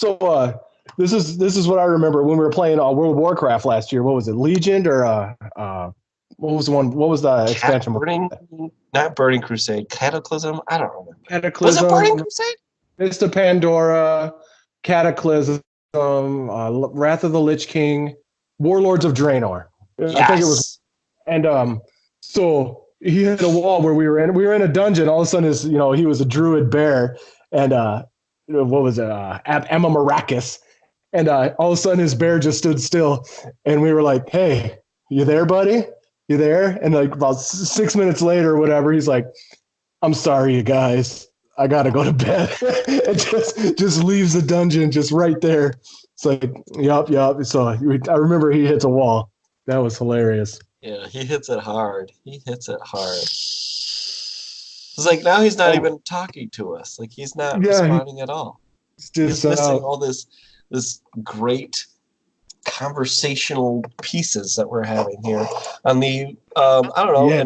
So this is what I remember when we were playing World of Warcraft last year. What was it, Legion or what was the one? What was the Cat expansion? burning, not Burning Crusade, Cataclysm. I don't remember. Was it Burning Cataclysm, Crusade? Mr. Pandora, Cataclysm, Wrath of the Lich King, Warlords of Draenor. I think it was, Yes. and so he hit a wall where we were in a dungeon. All of a sudden, he was a druid bear, and what was it, Emma Maracus, and all of a sudden his bear just stood still, and we were like, "Hey, you there, buddy? You there?" And like about 6 minutes later, or whatever, he's like, "I'm sorry, you guys. I gotta go to bed." And just leaves the dungeon just right there. It's like, yup, yup. So I remember he hits a wall. That was hilarious. Yeah, he hits it hard. He hits it hard. It's like now he's not even talking to us. Like he's not Yeah, responding at all. he's just He's missing all this great conversational pieces that we're having here on the I don't know, yeah.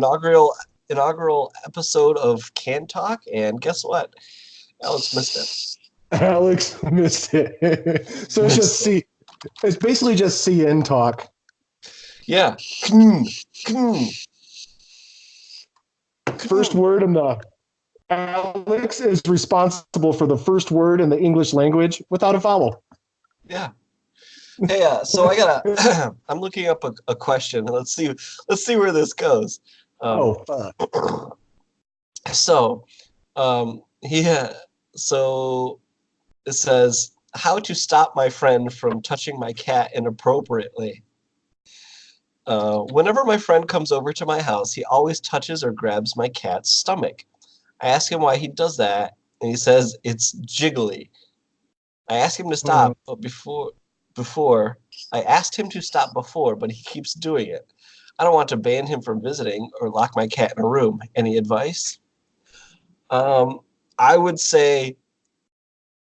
inaugural episode of Can Talk, and guess what? Alex missed it. Alex missed it. So it's just C. It's basically just CN talk. Yeah. First word in the Alex is responsible for the first word in the English language without a vowel. Yeah. Hey, so I gotta. I'm looking up a question. Let's see where this goes. Fuck. So, yeah. So it says how to stop my friend from touching my cat inappropriately. Whenever my friend comes over to my house, he always touches or grabs my cat's stomach. I ask him why he does that, and he says it's jiggly. I ask him to stop, but before I asked him to stop before, but he keeps doing it. I don't want to ban him from visiting or lock my cat in a room. Any advice? I would say,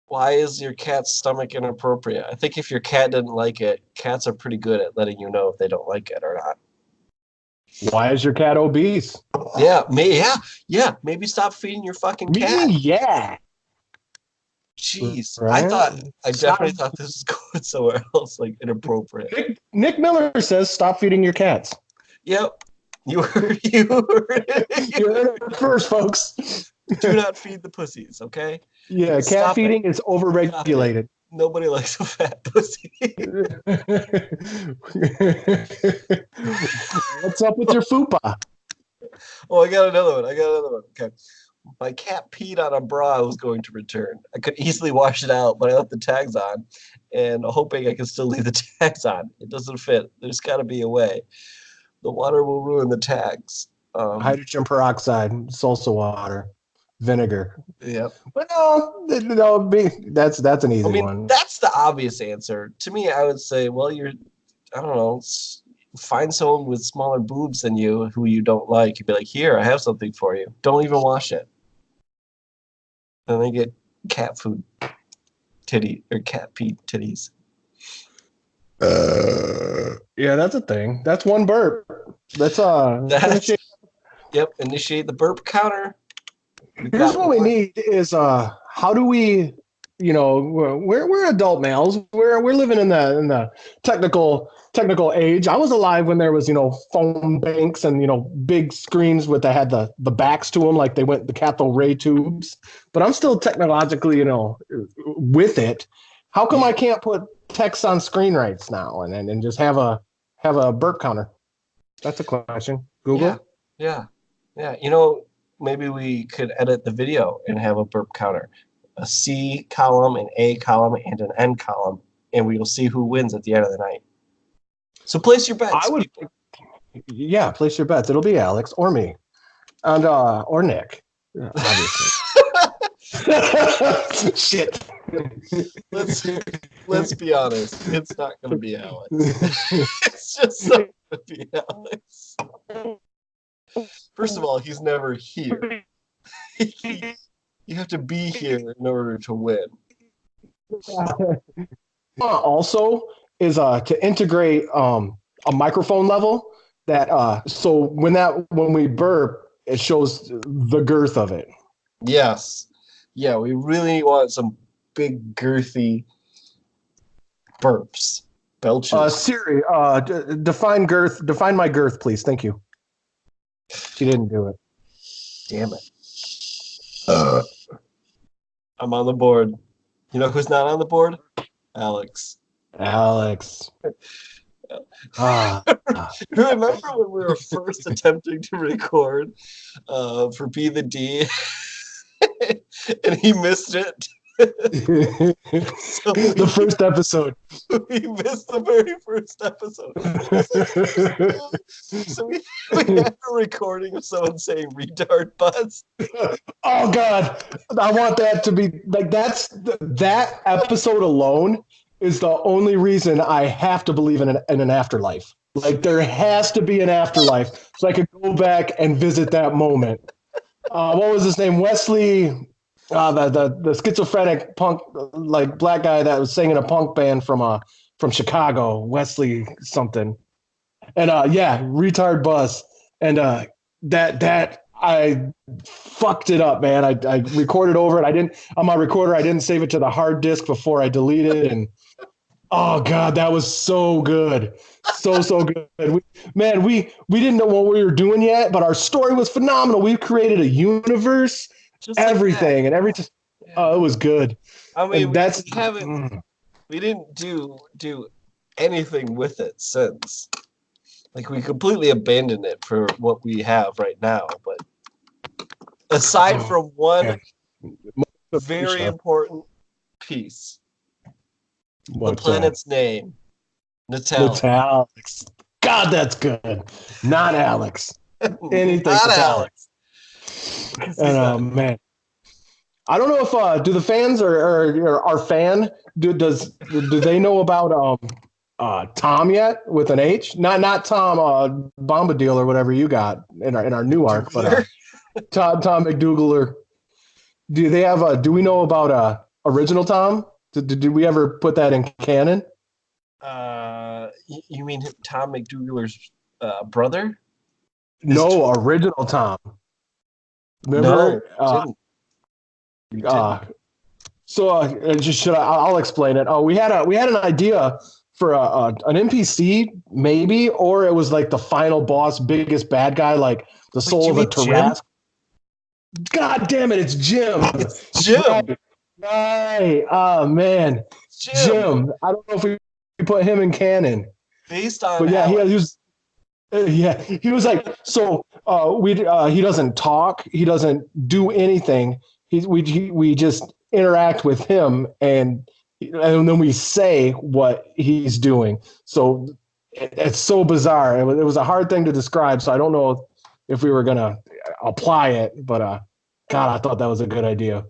why is your cat's stomach inappropriate? I think if your cat didn't like it, cats are pretty good at letting you know if they don't like it or not. Why is your cat obese? Yeah, maybe stop feeding your fucking cat. Yeah. Jeez, Right? I definitely thought this was going somewhere else, like inappropriate. Nick Miller says stop feeding your cats. Yep, you heard it. You heard it first, folks. Do not feed the pussies, okay? Yeah, cat Stop feeding it. is overregulated. Nobody likes a fat pussy. What's up with your fupa? Oh, I got another one. Okay. My cat peed on a bra I was going to return. I could easily wash it out, but I left the tags on and hoping I can still leave the tags on. It doesn't fit. There's got to be a way. The water will ruin the tags. Hydrogen peroxide, salsa water, vinegar. Yep. But no, that's an easy one. That's the obvious answer. To me, I would say, well, I don't know, find someone with smaller boobs than you who you don't like. You'd be like, here, I have something for you. Don't even wash it. And they get cat food or cat pee titties. Yeah, that's a thing. That's one burp. Initiate the burp counter. Here's what we need is how do we, we're adult males. We're living in the technical age. I was alive when there was, phone banks and, big screens that had the backs to them, like they went the cathode ray tubes. But I'm still technologically, with it. How come I can't put text on screen rights now and just have a burp counter? That's a question. Google. Yeah. Maybe we could edit the video and have a burp counter, a C column, an A column, and an N column, and we will see who wins at the end of the night. So place your bets. Yeah, place your bets. It'll be Alex or me, and or Nick, obviously. Shit. Let's be honest. It's not going to be Alex. It's just not going to be Alex. First of all, he's never here. You have to be here in order to win. Also, is to integrate a microphone level that so when we burp, it shows the girth of it. Yes. Yeah, we really want some big girthy burps, belches. Siri, define girth. Define my girth, please. Thank you. She didn't do it. Damn it. I'm on the board. You know who's not on the board? Alex. Alex. Ah. Remember when we were first attempting to record for Be the D and he missed it? The first episode. We missed the very first episode. So we had a recording of someone saying retard buzz. Oh God, I want that to be like that episode alone is the only reason I have to believe in an afterlife. Like there has to be an afterlife so I could go back and visit that moment. What was his name? Wesley, the schizophrenic punk like black guy that was singing a punk band from Chicago, Wesley something. And yeah, retard bus. And that I fucked it up, man. I recorded over it. I didn't on my recorder. I didn't save it to the hard disk before I deleted it. And oh God, that was so good, so good. We didn't know what we were doing yet, but our story was phenomenal. We created a universe, Just everything, like and everything. Oh, it was good. I mean, And that's we didn't do anything with it since. Like we completely abandoned it for what we have right now. But aside from one very important piece, the planet's name, Alex. God, that's good. Not Alex. Anything Not but Alex. And man, I don't know if do the fans or our fan do they know about Tom yet with an H? Not Tom Bombadil or whatever you got in our new arc, but Tom McDougal. Or do they have do we know about original Tom? Did we ever put that in canon? You mean Tom McDougal's brother? No, original Tom. Remember? No, I'll explain it. We had an idea for an NPC maybe, or it was like the final boss, biggest bad guy, like the soul of a Tarrasque. God damn it, it's Jim. It's Jim. Right. Oh man, Jim. I don't know if we put him in canon. Based on, but yeah, he was. Yeah, he was like, so he doesn't talk, he doesn't do anything. We just interact with him and then we say what he's doing. So it's so bizarre. It was a hard thing to describe. So I don't know if we were gonna apply it, but God, I thought that was a good idea.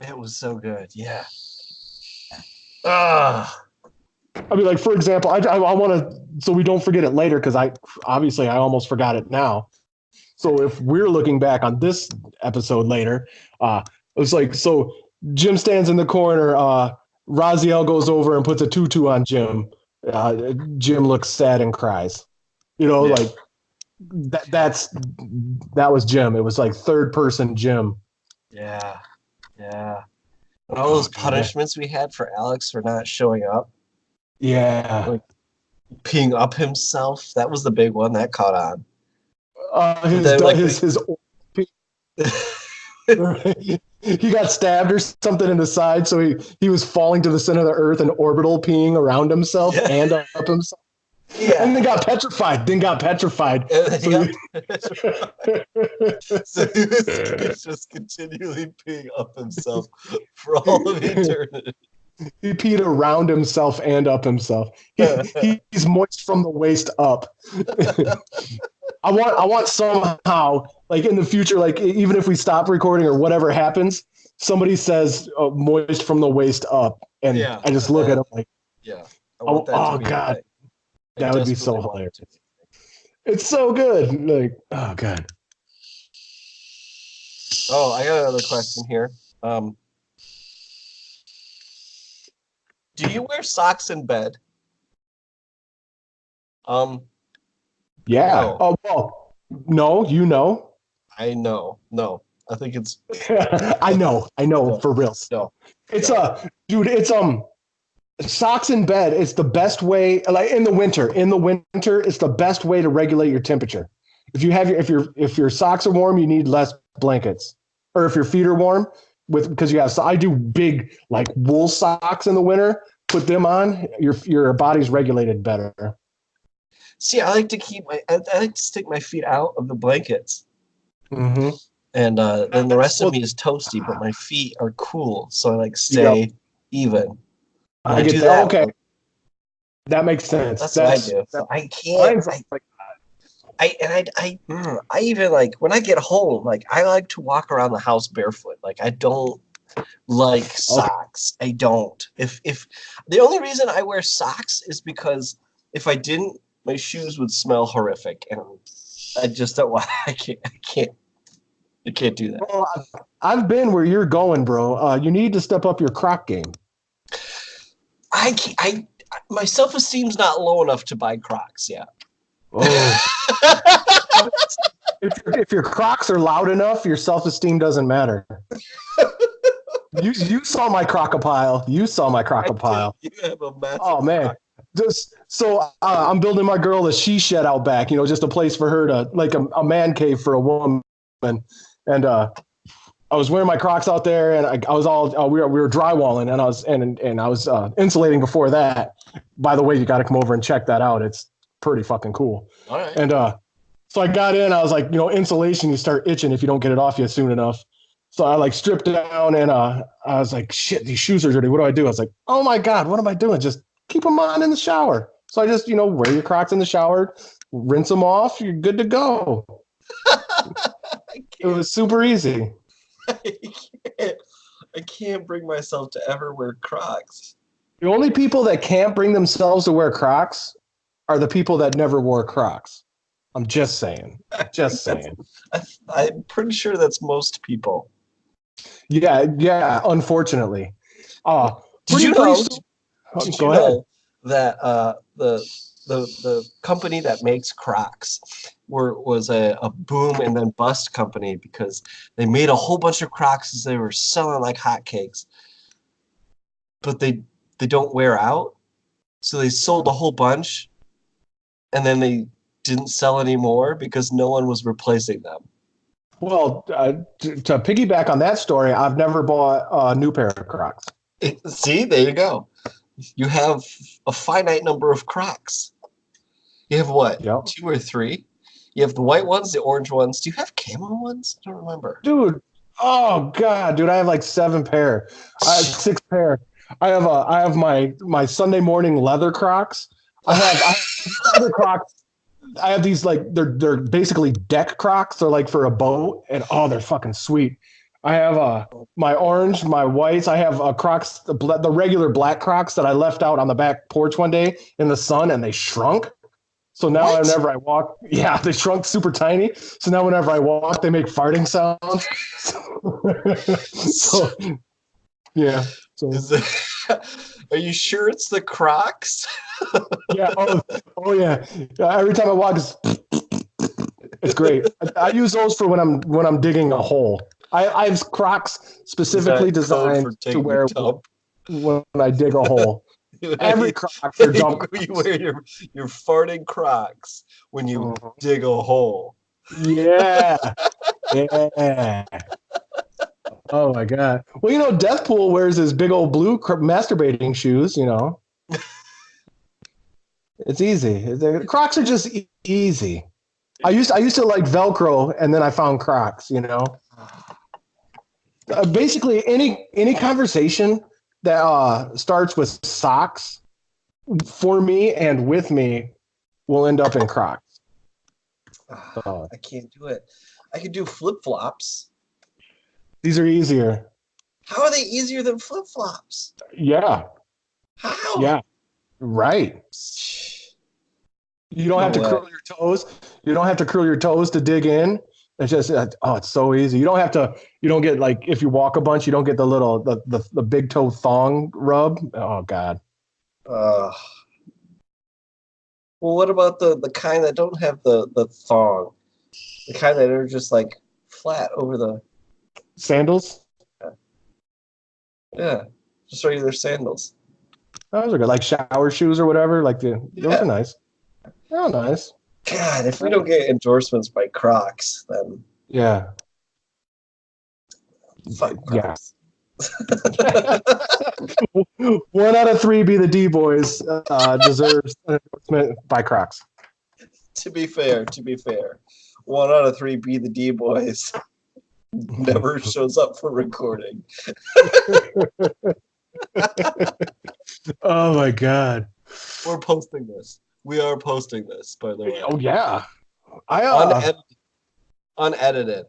It was so good. Yeah. I mean, like, for example, I want to, so we don't forget it later, because I almost forgot it now. So if we're looking back on this episode later, it was like, so Jim stands in the corner, Raziel goes over and puts a tutu on Jim. Jim looks sad and cries. Like that was Jim. It was like third person Jim. Yeah. And all those punishments we had for Alex for not showing up. Yeah. Like peeing up himself. That was the big one that caught on. He got stabbed or something in the side, so he was falling to the center of the earth and orbital peeing around himself and up himself. Yeah. And then got petrified. So he was just continually peeing up himself for all of eternity. He peed around himself and up himself. He's moist from the waist up. I want somehow, like in the future, like even if we stop recording or whatever happens, somebody says moist from the waist up, and I just look at him like, I want that to be God, that would be so hilarious. It's so good. Like, oh God. Oh, I got another question here. Do you wear socks in bed? Yeah. No. Oh well. No, you know. I know. No. I think it's I know, no. for real. No. It's dude, it's Socks in bed is the best way. Like in the winter, it's the best way to regulate your temperature. If you have if your socks are warm, you need less blankets. Or if your feet are warm, with because you have. So I do big like wool socks in the winter. Put them on. Your body's regulated better. See, I like to I like to stick my feet out of the blankets, Mm-hmm. and then the rest of Well, me is toasty, but my feet are cool, so I like yep, stay even. And I I get do that. that. Okay, that makes sense. That's what I do. That So I can't. mine's like I even like when I get home, like I like to walk around the house barefoot. Like I don't like okay. socks. I don't. If the only reason I wear socks is because if I didn't, my shoes would smell horrific, and I just don't want. I can't do that. Well, I've been where you're going, bro. You need to step up your croc game. I can't, I my self esteem's not low enough to buy Crocs yet. Oh, if your crocs are loud enough, your self esteem doesn't matter. You saw my crocopile. You saw my I did. crocopile. You have a massive Oh man, Croc. just so I'm building my girl a she shed out back. Just a place for her to like a man cave for a woman. And I was wearing my Crocs out there, and I was all we were drywalling, and I was insulating before that. By the way, you got to come over and check that out. It's pretty fucking cool. All right. And so I got in. I was like, insulation, you start itching if you don't get it off yet soon enough. So I like stripped down, and I was like, shit, these shoes are dirty. What do I do? I was like, oh my god, what am I doing? Just keep them on in the shower. So I just wear your Crocs in the shower, rinse them off. You're good to go. It was super easy. I can't. I can't bring myself to ever wear Crocs. The only people that can't bring themselves to wear Crocs are the people that never wore Crocs. I'm just saying. I think Just that's. saying. I'm pretty sure that's most people. Yeah, yeah, unfortunately. Uh Did you pretty know? Did you go ahead. know that the company that makes Crocs was a boom and then bust company because they made a whole bunch of Crocs as they were selling like hotcakes, but they don't wear out, so they sold a whole bunch, and then they didn't sell anymore because no one was replacing them. Well, to piggyback on that story, I've never bought a new pair of Crocs. See, there you go. You have a finite number of Crocs. You have what, Yep. 2 or 3? You have the white ones, the orange ones. Do you have camo ones? I don't remember. Dude, oh god, dude, I have like 7 pair. I have 6 pair. I have my Sunday morning leather Crocs. I have leather Crocs. I have these like they're basically deck Crocs. They're like for a boat, and oh, they're fucking sweet. I have my orange, my whites. I have Crocs, the regular black Crocs that I left out on the back porch one day in the sun, and they shrunk. So now What? whenever I walk, yeah, they shrunk super tiny. So now whenever I walk, they make farting sounds. So yeah. So Is it, are you sure it's the Crocs? yeah. Oh yeah. Every time I walk, it's great. I use those for when I'm digging a hole. I have Crocs specifically Is that code for designed to taking a wear dump? when I dig a hole. Every Crocs are dump You Crocs. wear your farting Crocs when you dig a hole. Yeah. Yeah. Oh my god. Well, Deathpool wears his big old blue masturbating shoes. It's easy. Crocs are just easy. I used to like Velcro, and then I found Crocs. Basically, any conversation that starts with socks for me and with me will end up in Crocs. I can't do it. I could do flip flops. These are easier. How are they easier than flip flops? Yeah. How? Yeah. Right. You don't No have to way. curl your toes. You don't have to curl your toes to dig in. It's just it's so easy. You don't get like if you walk a bunch, you don't get the big toe thong rub. Oh god. Uh, well, what about the kind that don't have the thong? The kind that are just like flat over the Sandals? yeah, just regular sandals. Those are good. Like shower shoes or whatever. Those are Yeah. nice. Oh, nice. God, if we don't get endorsements by Crocs, then Yeah. fuck Yeah. Crocs. 1 out of 3 be the D boys deserves an endorsement by Crocs. To be fair, 1 out of 3 be the D boys never shows up for recording. Oh my god. We're posting this. We are posting this, by the way. Oh yeah. I Unedited.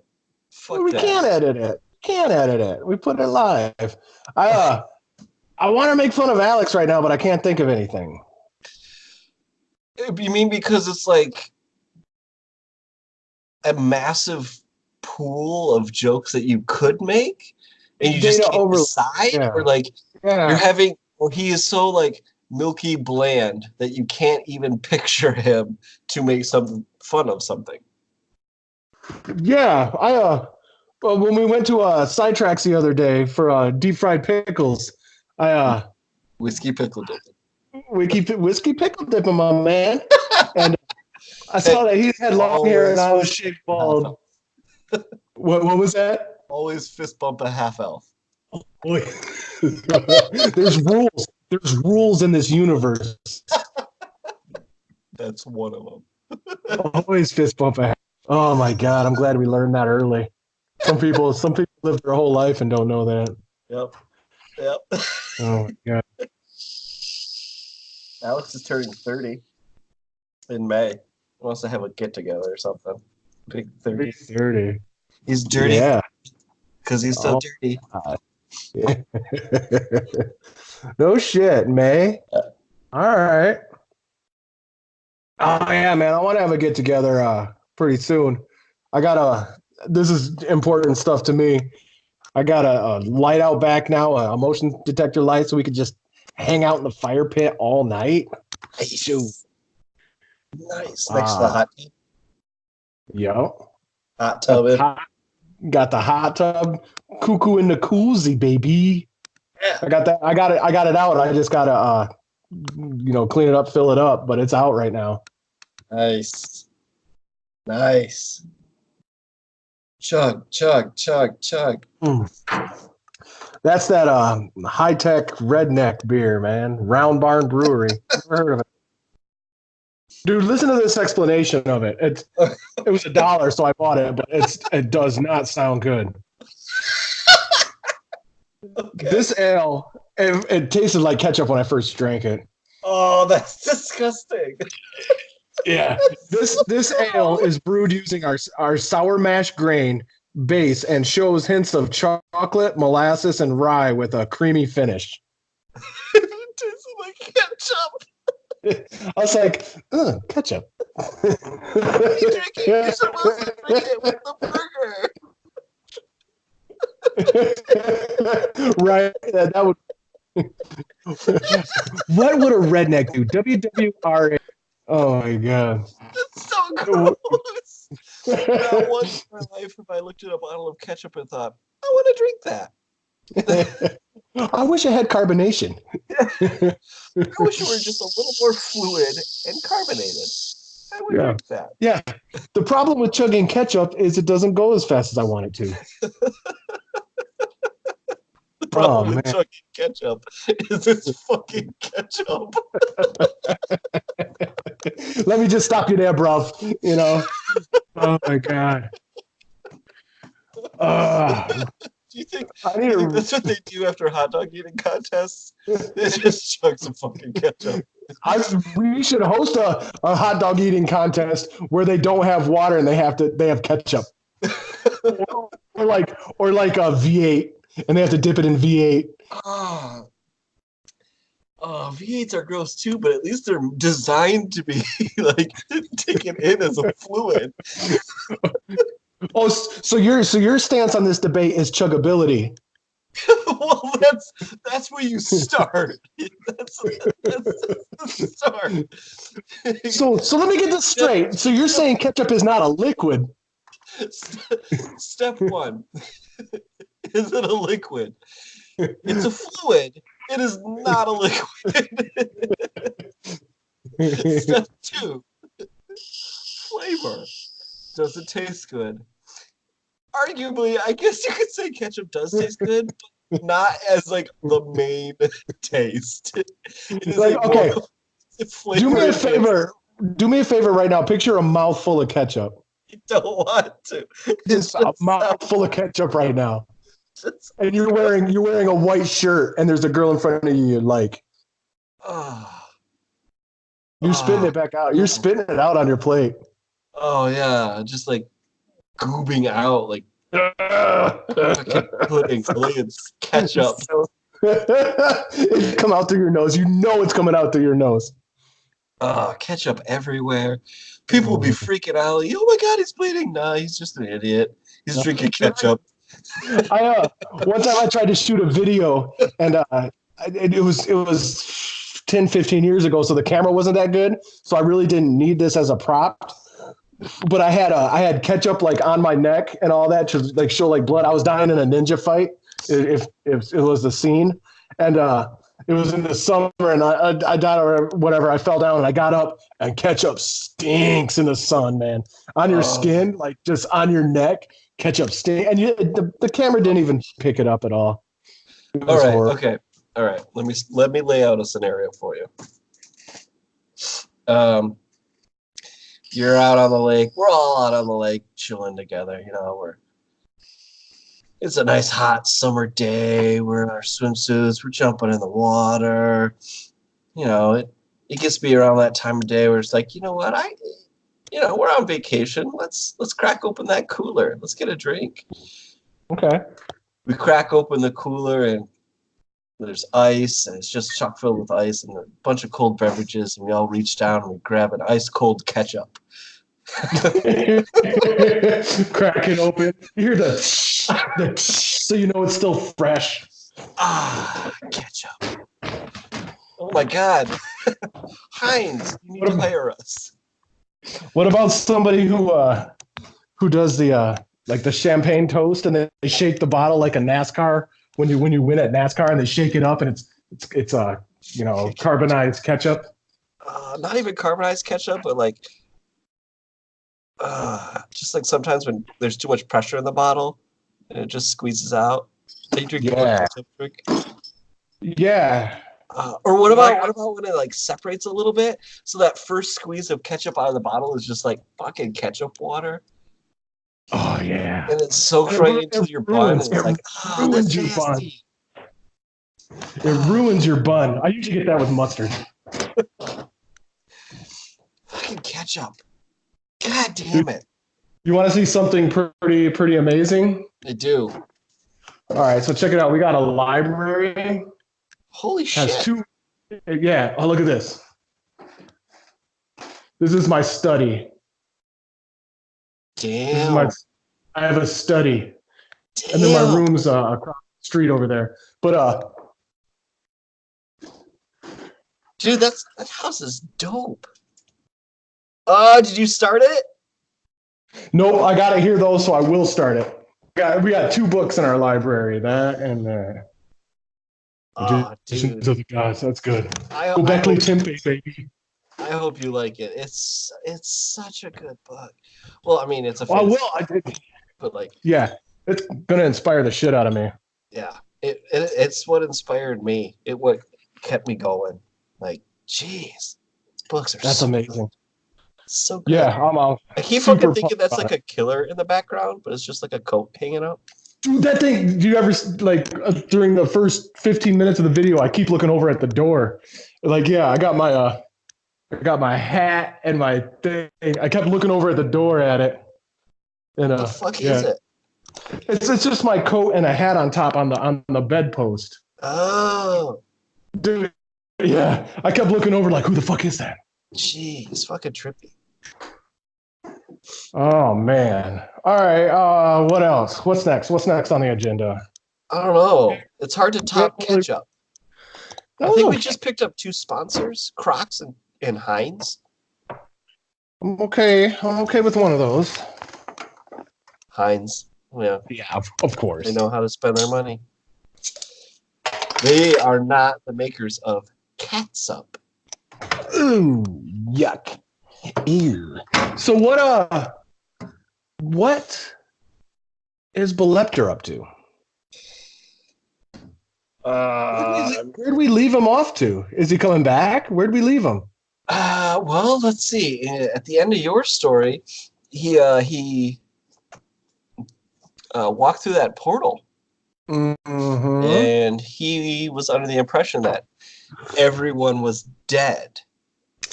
Fuck we that. can't edit it. Can't edit it. We put it live. I want to make fun of Alex right now, but I can't think of anything. You mean because it's like a massive pool of jokes that you could make and you just Data can't over. decide? Yeah. Or like Yeah. you're having, or he is so like milky bland that you can't even picture him to make some fun of something. Yeah. Well, when we went to Sidetracks the other day for deep fried pickles, I Whiskey pickle dip. whiskey pickle dipping, my man. And I saw that he had long hair and I was shaved bald. What was that? Always fist bump a half elf. There's rules. There's rules in this universe. That's one of them. Always fist bump a. Oh my god! I'm glad we learned that early. Some people live their whole life and don't know that. Yep. Oh my god! Alex is turning 30 in May. He wants to have a get together or something. Big 30. 30. He's dirty. Yeah. Because he's so dirty. Yeah. No shit, May. All right. Oh yeah, man. I want to have a get together pretty soon. This is important stuff to me. I got a light out back now, a motion detector light, so we could just hang out in the fire pit all night. Nice. Next to the hot tub. Yo. Hot tub. Got the hot tub. Cuckoo in the koozie, baby. Yeah. I got that. I got it out. I just gotta clean it up, fill it up, but it's out right now. Nice. Chug. That's that high-tech redneck beer, man. Round Barn Brewery. Never heard of it. Dude, listen to this explanation of it. It was $1, so I bought it, but it does not sound good. Okay. This ale, it tasted like ketchup when I first drank it. Oh, that's disgusting. Yeah. This ale is brewed using our sour mash grain base and shows hints of chocolate, molasses, and rye with a creamy finish. It tastes like ketchup. I was like, ketchup. You're supposed to drink it with the burger. Right. That would. What would a redneck do? WWRA. Oh my god. That's so gross. Not once in my life have I looked at a bottle of ketchup and thought, I want to drink that. I wish it had carbonation. I wish it were just a little more fluid and carbonated. I would drink that. Yeah. The problem with chugging ketchup is it doesn't go as fast as I want it to. The problem with chugging ketchup is it's fucking ketchup. Let me just stop you there, bro. You know? Oh my god. Do you think that's what they do after hot dog eating contests? They just chug some fucking ketchup. We should host a hot dog eating contest where they don't have water and they have ketchup. or like a V8 and they have to dip it in V8. V8s are gross too, but at least they're designed to be like taken in as a fluid. Oh, so your stance on this debate is chuggability. Well, that's where you start. That's the start. So let me get this straight. So you're saying ketchup is not a liquid? Step one. Is it a liquid? It's a fluid It is not a liquid. Step 2, flavor. Does it taste good? Arguably, I guess you could say ketchup does taste good, but not as like the main taste. It is Like, a more okay, do flavor me a enhancing. favor. Do me a favor right now. Picture a mouthful of ketchup. You don't want to. It Just a mouthful of ketchup right now. just And you're wearing a white shirt and there's a girl in front of you like oh, you're spitting oh, it back out. You're spitting it out on your plate. oh yeah, just like goobing out like fucking pudding. Only it's ketchup. So, it come out through your nose. You know it's coming out through your nose. Ketchup everywhere. People will be freaking out. Like, oh my god, he's bleeding. Nah, he's just an idiot. He's drinking ketchup. I one time I tried to shoot a video and it was 10, 15 years ago, so the camera wasn't that good. So I really didn't need this as a prop. But I had ketchup like on my neck and all that to like show like blood. I was dying in a ninja fight if it was the scene. And it was in the summer and I died or whatever. I fell down and I got up and ketchup stinks in the sun, man. On your Oh, skin, like just on your neck, ketchup stink. And the camera didn't even pick it up at all. It all was right, horrible. okay, all right. Let me lay out a scenario for you. Um, you're out on the lake. We're all out on the lake chilling together. It's a nice hot summer day. We're in our swimsuits. We're jumping in the water. It gets to be around that time of day where it's like, you know what, we're on vacation. Let's crack open that cooler. Let's get a drink. Okay. We crack open the cooler and there's ice and it's just chock filled with ice and a bunch of cold beverages and we all reach down and we grab an ice cold ketchup. Crack it open. You hear the so you know it's still fresh. Ketchup. Oh my god. Heinz, you need to hire us. What about somebody who does the like the champagne toast and they shake the bottle like a NASCAR when you win at NASCAR and they shake it up and it's carbonized ketchup. Not even carbonized ketchup, but like just like sometimes when there's too much pressure in the bottle and it just squeezes out. Are you drinking a Yeah. ketchup drink? Yeah. Or what about when it like separates a little bit? So that first squeeze of ketchup out of the bottle is just like fucking ketchup water. Oh yeah. And it soaks And right into your bun and it's like, ruins that's your bun. nasty. It ruins your bun. I usually get that with mustard. Fucking ketchup. God damn it. You want to see something pretty amazing? I do. All right, so check it out. We got a library. Holy Has shit. two. Yeah. Oh, look at this. This is my study. Damn. I have a study, Damn. and then my room's across the street over there. But dude, that house is dope. Did you start it? nope, I got to hear those, so I will start it. We got two books in our library. That and Magicians of the Gods. That's good. Göbekli Tepe, baby. I hope you like it. It's such a good book. Well, I mean, it's a Oh, fantasy, well, I did. but like, Yeah, it's gonna inspire the shit out of me. yeah, it's what inspired me. It what kept me going. Like, jeez, these books are That's amazing. so good. Yeah, I'm out. I keep Super fucking thinking that's about like a killer in the background, but it's just like a coat hanging out. Dude, that thing, do you ever, like, during the first 15 minutes of the video, I keep looking over at the door. Like, yeah, I got my hat and my thing. I kept looking over at the door at it. And, What the fuck yeah. is it? It's just my coat and a hat on top on the bedpost. Oh, Dude, yeah. I kept looking over like, who the fuck is that? jeez, fucking trippy. Oh, man. All right, what else? What's next? What's next on the agenda? I don't know. It's hard to top ketchup. I think we just picked up two sponsors, Crocs and Heinz. I'm okay. I'm okay with one of those. Heinz. Yeah. Yeah, of course. They know how to spend their money. They are not the makers of catsup. Ooh, yuck. Ew. So what is Belepter up to? Where'd we leave him off to? Is he coming back? Where'd we leave him? Well, let's see. At the end of your story, he walked through that portal, Mm-hmm. and he was under the impression that everyone was dead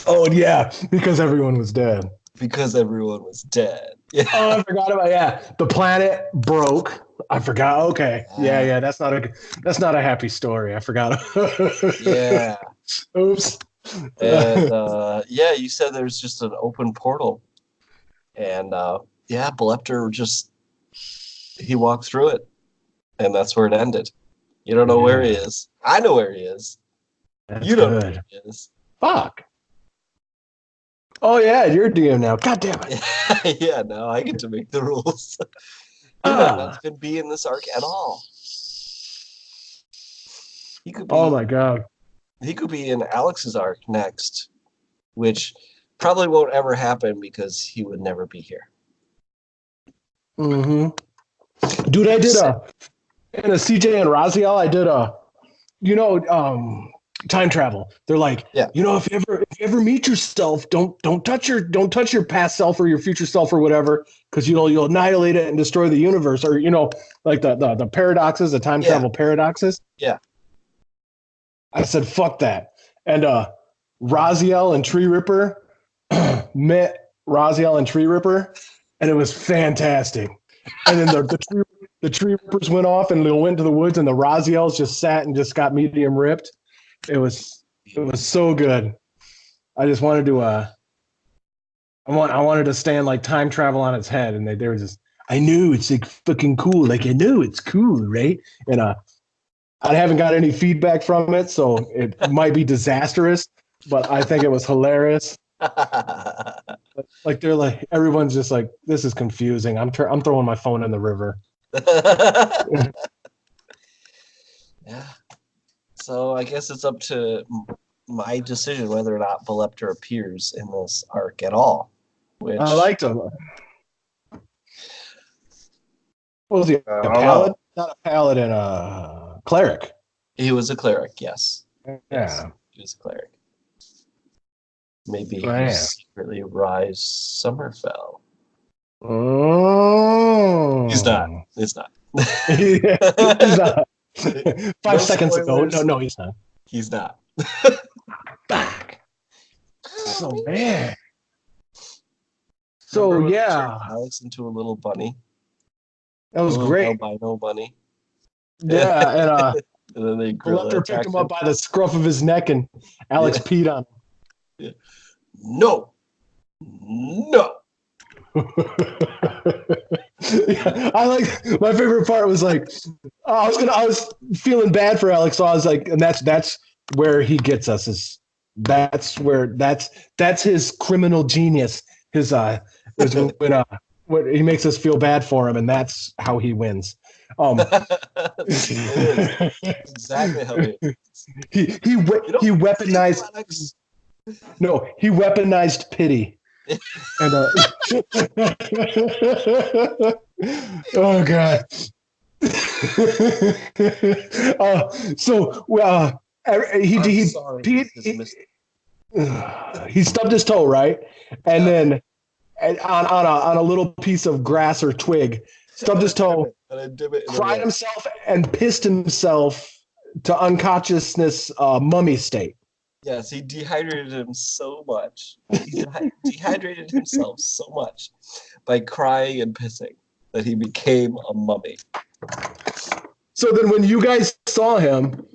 Oh yeah, because everyone was dead. because everyone was dead. Yeah. Oh, I forgot about the planet broke. I forgot. Okay, yeah. That's not a happy story. I forgot. Yeah. Oops. And yeah, you said there's just an open portal, and yeah, Belepter just he walked through it, and that's where it ended. You don't know where he Yeah, is. I know where he is. that's You don't know good. where he is. Fuck. Oh yeah, you're DM now. God damn it. Yeah, now I get to make the rules. He might not Ah. even be in this arc at all. He could Oh be my god. in Alex's arc next, which probably won't ever happen because he would never be here. Mm-hmm. Dude, I did in a CJ and Raziel, I did time travel. They're like, Yeah. if you ever meet yourself, don't touch your past self or your future self or whatever, because you'll annihilate it and destroy the universe, or like the paradoxes, the time Yeah. travel paradoxes. Yeah. I said fuck that. And Raziel and Tree Ripper met Raziel and Tree Ripper, and it was fantastic. And then the tree rippers went off and they went to the woods, and the Raziels just sat and just got medium ripped. It was so good. I just wanted to I wanted to stand like time travel on its head, and they were just, I knew it's like fucking cool, like I know it's cool, right? And I haven't got any feedback from it, so it might be disastrous, but I think it was hilarious. Like they're like, everyone's just like, this is confusing. I'm throwing my phone in the river. Yeah. So I guess it's up to my decision whether or not Belepter appears in this arc at all. Which I liked him. What was he? I A don't know. paladin? Not a paladin. A cleric. He was a cleric, yes. Yes, Yeah. he was a cleric. Maybe he's Man. secretly Rise Summerfell. He's not. Oh. He's not. Yeah, he's not. No 5 seconds ago. spoilers. No, he's not. He's not. Back. So man. Remember So when we turned yeah, Alex into a little bunny? that A was little great. albino bunny? Yeah, and And then they gorilla Lepter picked attacked him him. up by the scruff of his neck, and Alex Yeah. peed on Yeah. No. No. Yeah, I like, my favorite part was like, I was feeling bad for Alex, so I was like, and that's where he gets us, is that's his criminal genius. His is when he makes us feel bad for him, and that's how he wins. It is exactly how it is. he You weaponized, Alex. no, he weaponized pity. And oh god. So I'm sorry. he stubbed his toe, right? And Yeah. then on a little piece of grass or twig, stubbed his toe, cried himself, and pissed himself to unconsciousness, mummy state. Yes, he dehydrated him so much. He dehydrated himself so much by crying and pissing that he became a mummy. So then when you guys saw him,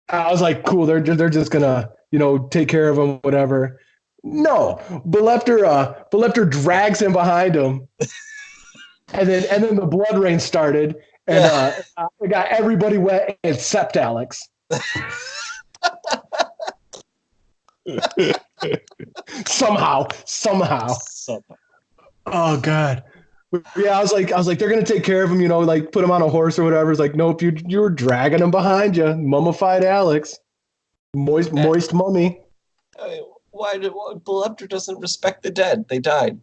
I was like, cool, they're just gonna, take care of him, whatever. No, Belepter drags him behind him, and then the blood rain started, and it got everybody wet except Alex. Somehow. Oh god. Yeah, I was like, they're gonna take care of him, you know, like put him on a horse or whatever. It's like, nope, you were dragging him behind you, mummified Alex, Yeah. moist mummy. I mean, Bull doesn't respect the dead? They died.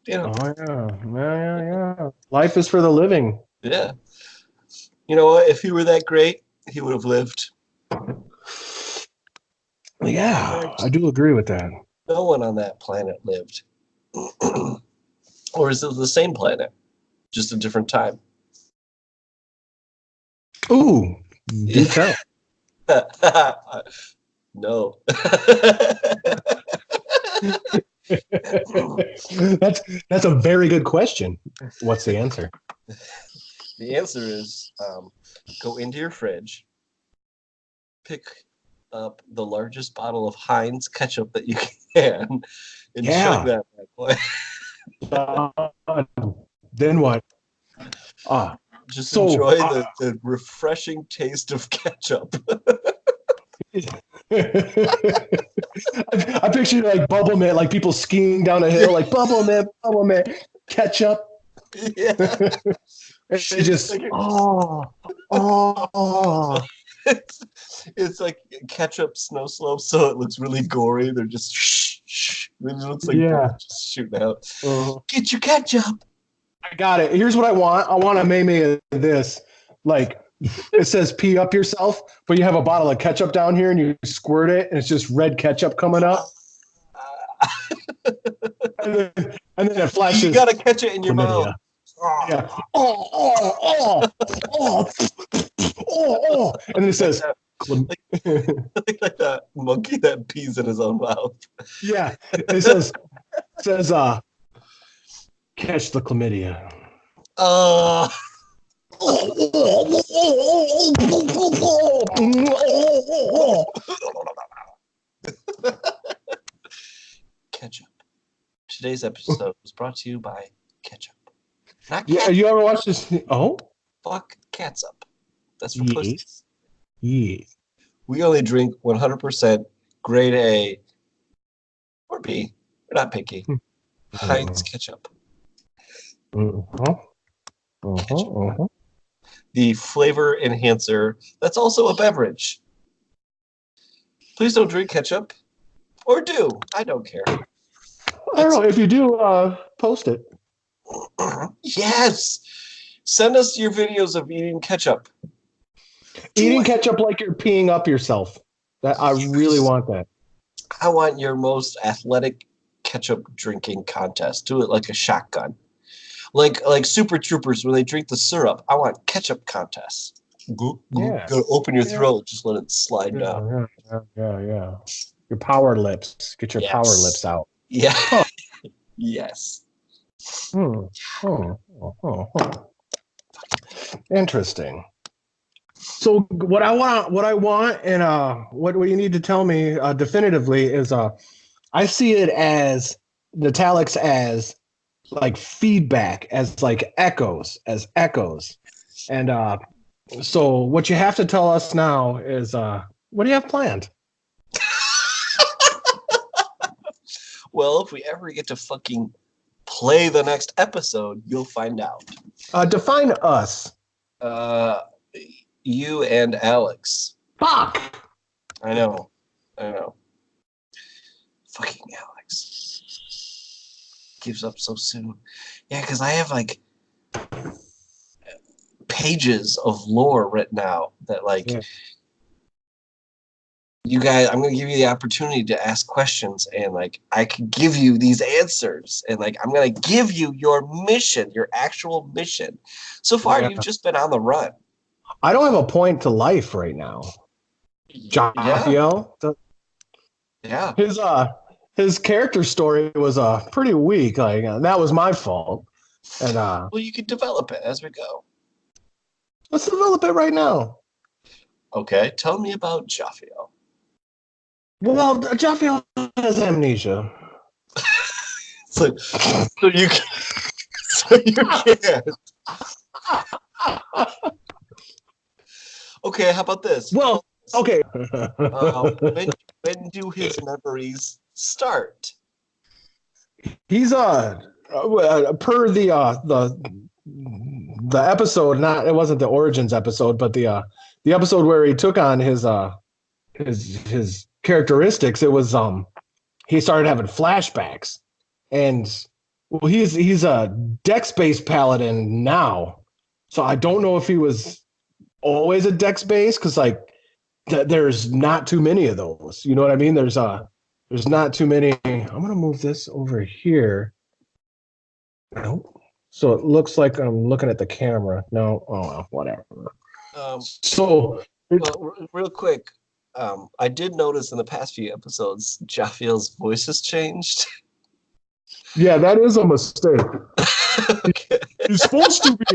You know. Oh yeah, yeah. Life is for the living. Yeah. You know what? If he were that great, he would have lived. Yeah, I do agree with that. No one on that planet lived. Or is it the same planet, just a different time? Ooh, do tell. No. that's that's a very good question. What's the answer? The answer is go into your fridge, pick up the largest bottle of Heinz ketchup that you can, and chug Yeah. that bad boy. Then what? Ah, Just so enjoy the refreshing taste of ketchup. I picture like bubble man, like people skiing down a hill, like bubble man, ketchup. Yeah. And they just oh. It's like ketchup snow slopes, so it looks really gory. They're just it looks like Yeah. bullets just shooting out. Uh, Get your ketchup. I got it. Here's what I want. I want a meme of this. Like it says pee up yourself, but you have a bottle of ketchup down here and you squirt it and it's just red ketchup coming up. And then it You flashes gotta catch it in your mouth. chlamydia. Yeah. Oh. And then it Like says, that, chlam- like, like that monkey that pees in his own mouth. yeah. And it says, catch the chlamydia. Uh, ketchup. Today's episode was brought to you by ketchup. Not Yeah, cat. you ever watch this? Oh, Fuck cats up. That's for yes, pussies. yes. We only drink 100% grade A or B. We're not picky. Heinz ketchup. Uh-huh. Ketchup. Uh-huh. The flavor enhancer that's also a beverage. Please don't drink ketchup. Or do. I don't care. I don't know. If you do, post it. Yes. Send us your videos of eating ketchup. Eating ketchup like you're peeing up yourself. That I really want that. I want your most athletic ketchup drinking contest. Do it like a shotgun. Like Super Troopers when they drink the syrup. I want ketchup contests. Yeah. Gotta open your Yeah. throat, just let it slide down. Yeah. Your power lips. Get your power Yes. lips out. Yeah. Huh. Yes. Hmm. Interesting. So what I want, and what you need to tell me definitively is, I see it as the italics as like feedback, as like echoes, and so what you have to tell us now is, what do you have planned? Well, if we ever get to fucking play the next episode, you'll find out. Define us. Uh, you and Alex. Fuck. I know. Fucking Alex. Gives up so soon. Yeah, because I have like pages of lore written out that like Yeah. you guys, I'm gonna give you the opportunity to ask questions and like I can give you these answers and like I'm gonna give you your mission, your actual mission. So far Yeah. you've just been on the run. I don't have a point to life right now. Yeah. Jaffiel, Yeah. his character story was pretty weak. Like that was my fault. And Well, you could develop it as we go. let's develop it right now. Okay, tell me about Jaffiel. Well, Jaffiel has amnesia. So you can, so you can't. Okay, how about this? Well, okay. When do his memories start? He's per the episode, not it wasn't the origins episode, but the episode where he took on his characteristics. It was he started having flashbacks, and well, he's a dex based paladin now, so I don't know if he was always a dex based because like there's not too many of those. You know what I mean? There's not too many. I'm gonna move this over here. Nope. So it looks like I'm looking at the camera. No, oh well, whatever. Um, So real quick, I did notice in the past few episodes, Jaffiel's voice has changed. yeah, that is a mistake. Okay. He's supposed to be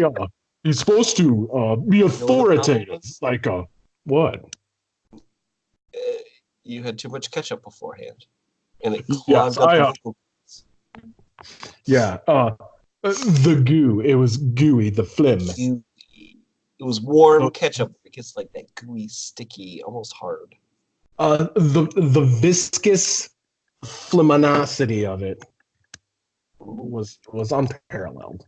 be authoritative. Like what? You had too much ketchup beforehand, and it Yes, clogged up the vocal. yeah. The goo. It was gooey. The phlegm. It was warm ketchup. It gets like that gooey, sticky, almost hard. The viscous phlegminosity of it was unparalleled.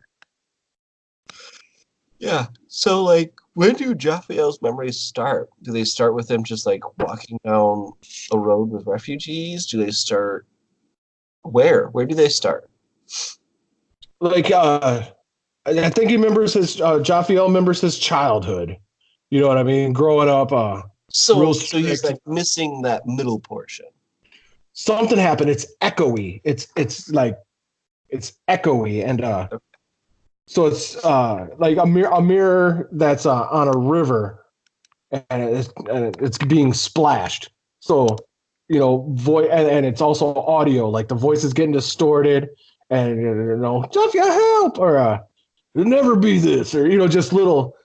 Yeah. So, like, when do Jaffiel's memories start? Do they start with him just like walking down a road with refugees? Do they start where? Where do they start? Like I think he remembers his Jaffiel remembers his childhood. You know what I mean? Growing up, So he's like missing that middle portion. Something happened. It's echoey. It's like it's echoey, and so it's like a mirror that's on a river, and it's being splashed. So you know, voice, and it's also audio. Like the voice is getting distorted, and you know, Jaffiel, help, or it'll never be this, or you know, just little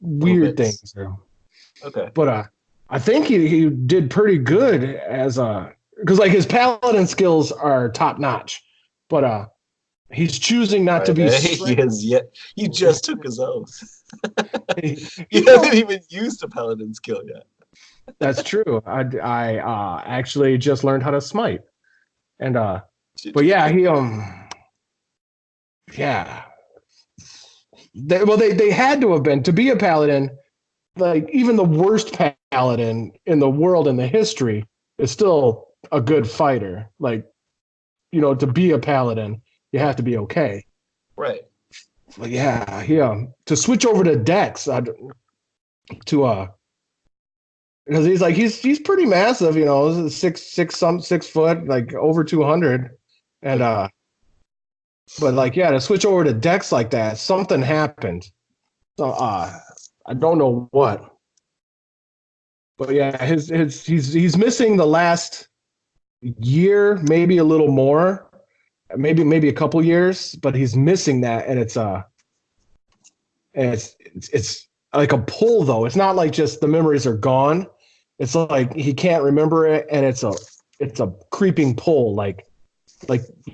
weird things. Okay. But I think he did pretty good as because like his paladin skills are top notch, but he's choosing not to be. He has yet. He just took his oath. He hasn't even used a paladin skill yet. That's true. I actually just learned how to smite, and but yeah, he yeah. They had to have been to be a paladin. Like even the worst paladin in the world in the history is still a good fighter. Like you know, to be a paladin, you have to be okay. Right. But yeah, he to switch over to Dex to because he's pretty massive, you know, 6 foot, like over 200, and but like yeah, to switch over to Dex like that, something happened. So I don't know what, but yeah, he's missing the last year, maybe a little more, maybe a couple years, but he's missing that, and it's like a pull though. It's not like just the memories are gone. It's like he can't remember it, and it's a creeping pull, like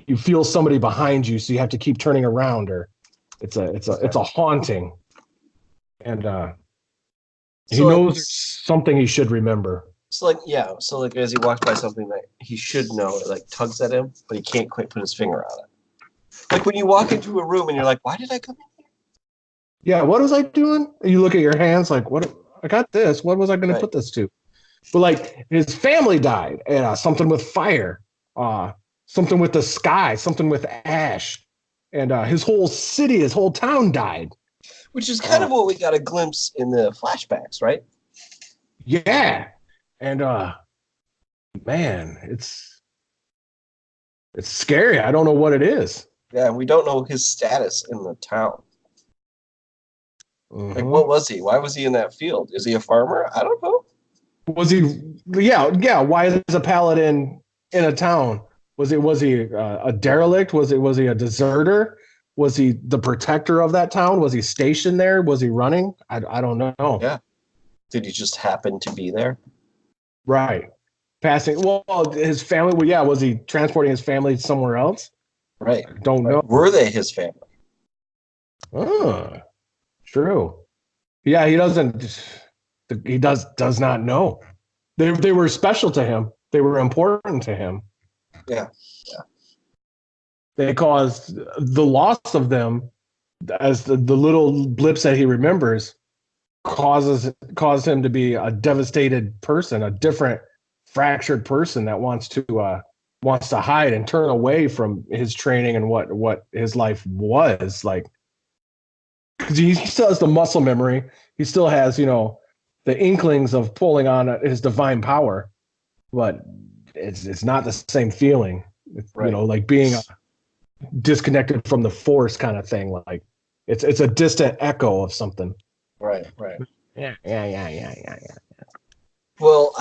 you feel somebody behind you, so you have to keep turning around, or it's a haunting, and he knows there's something he should remember. So like as he walks by something that he should know, it like tugs at him, but he can't quite put his finger on it. Like when you walk into a room and you're like, why did I come in here? Yeah, what was I doing? You look at your hands like, what? I got this. What was I going to put this to? But like his family died, and something with fire, something with the sky, something with ash, and his whole city, his whole town died. Which is kind of what we got a glimpse in the flashbacks, right? Yeah, and man, it's scary. I don't know what it is. Yeah, we don't know his status in the town. Mm-hmm. Like, what was he? Why was he in that field? Is he a farmer? I don't know. Was he? Yeah. Why is a paladin in a town? Was he a derelict? Was he a deserter? Was he the protector of that town? Was he stationed there? Was he running? I don't know. Yeah. Did he just happen to be there? Right. Passing. Well, his family. Well, yeah. Was he transporting his family somewhere else? Right. I don't know. Were they his family? True. Yeah, he doesn't. He does not know. They were special to him. They were important to him. Yeah. they caused the loss of them as the little blips that he remembers caused him to be a devastated person, a different fractured person that wants to hide and turn away from his training and what his life was like. Because he still has the muscle memory, he still has the inklings of pulling on his divine power, but it's not the same feeling. Right. Like being disconnected from the force kind of thing. Like it's a distant echo of something. Right. Right. Yeah. Well,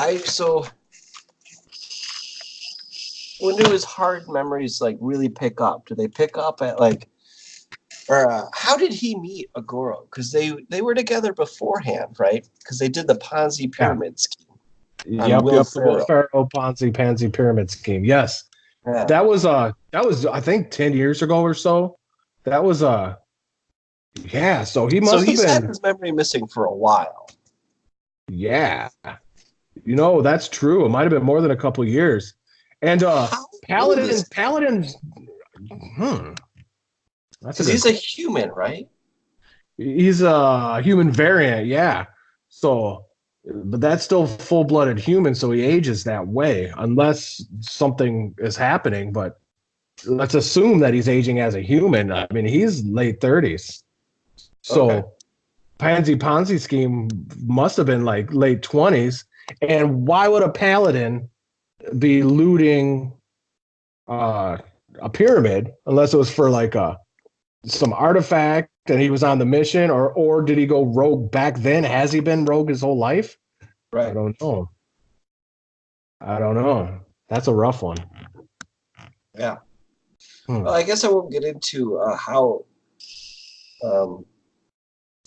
when do his hard memories like really pick up? Do they pick up at like, or how did he meet Agoro? Because they were together beforehand, right? Because they did the Ponzi pyramid scheme. Yep, the Will Ferrell Ponzi Pansy pyramid scheme. Yes. Yeah. That was I think 10 years ago or so. That was yeah, so he must have been had his memory missing for a while. Yeah. That's true. It might have been more than a couple years. And Paladin's because he's a human, right? He's a human variant, yeah. So, but that's still full-blooded human, so he ages that way, unless something is happening. But let's assume that he's aging as a human. I mean, he's late 30s. So, okay. Pansy Ponzi scheme must have been like late 20s. And why would a paladin be looting a pyramid unless it was for like some artifact and he was on the mission, or did he go rogue back then? Has he been rogue his whole life? Right. I don't know. That's a rough one. Yeah. Well, I guess I won't get into how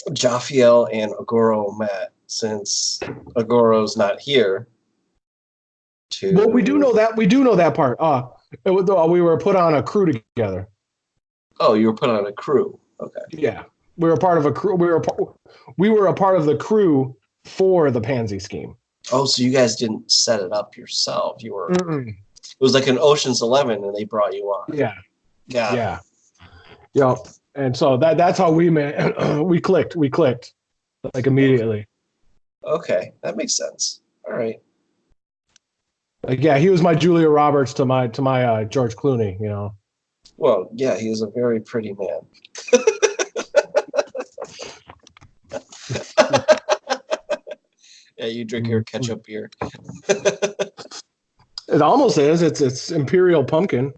Jaffiel and Agoro met, since Agoro's not here. Well, we do know that part. We were put on a crew together. Oh, you were put on a crew. Okay. Yeah, we were part of a crew. We were a part of the crew for the Pansy scheme. Oh, so you guys didn't set it up yourself. You were. It was like an Ocean's 11, and they brought you on. Yeah. Yeah. Yep. And so that's how we met. We clicked like immediately. Okay, that makes sense. All right. Like, yeah, he was my Julia Roberts to my George Clooney. Well, yeah, he is a very pretty man. Yeah, you drink your ketchup beer. It almost is. It's Imperial Pumpkin.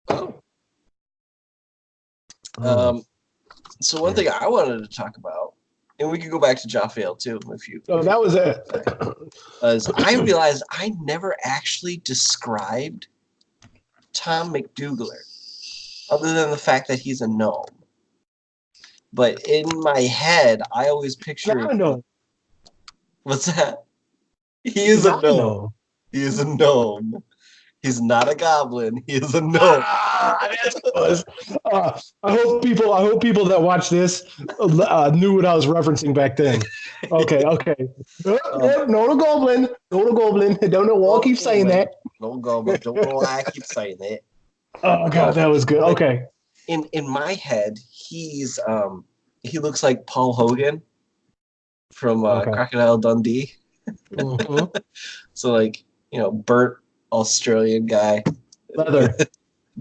Oh. So one thing I wanted to talk about, and we could go back to Jaffiel too, if you. Oh, that was it. I realized I never actually described Tom McDougall, other than the fact that he's a gnome. But in my head, I always picture. Not a gnome. What's that? He is a gnome. He is a gnome. He's not a goblin. He is a gnome. I hope people that watch this knew what I was referencing back then. Okay. No goblin. Don't know why I keep saying that. No goblin. Don't know why I keep saying that. Oh God, that was good. Okay. In my head, he looks like Paul Hogan from Crocodile Dundee. Mm-hmm. So like, burnt Australian guy, leather,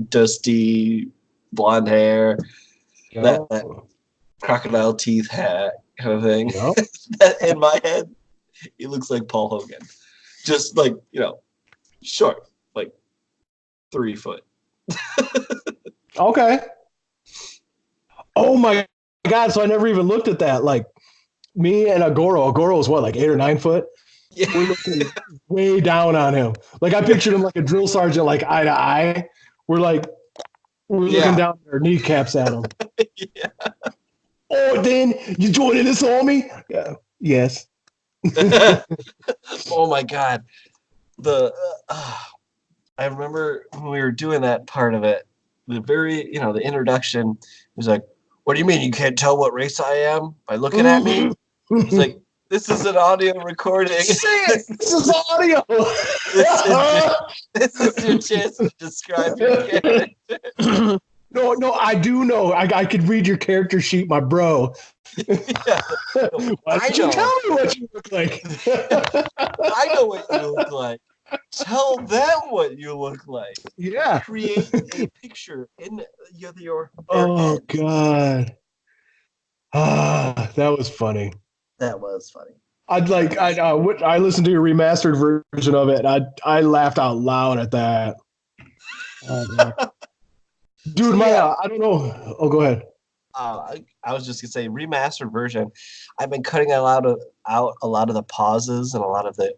dusty blonde hair, that crocodile teeth hat kind of thing. In my head, he looks like Paul Hogan, just like short, like 3 foot. Okay. Oh my God! So I never even looked at that. Like me and Agoro. Agoro was what, like 8 or 9 foot? Yeah. We're looking way down on him. Like I pictured him like a drill sergeant, like eye to eye. We're looking down their kneecaps at him. Yeah. Oh, then you joining this army? Yeah. Yes. Oh my God. I remember when we were doing that part of it, the introduction was like, "What do you mean you can't tell what race I am by looking at me?" It's like, this is an audio recording. Shit, this is audio. This is your chance to describe your character. No, I do know. I could read your character sheet, my bro. Yeah, no, Why I don't you know. tell me what you look like? I know what you look like. Tell them what you look like. Yeah. Create a picture in their Oh heads. God. Ah, that was funny. That was funny. I listened to your remastered version of it. I laughed out loud at that. Oh man, dude, So yeah, I don't know. Oh, go ahead. I was just gonna say remastered version. I've been cutting out a lot of the pauses and a lot of the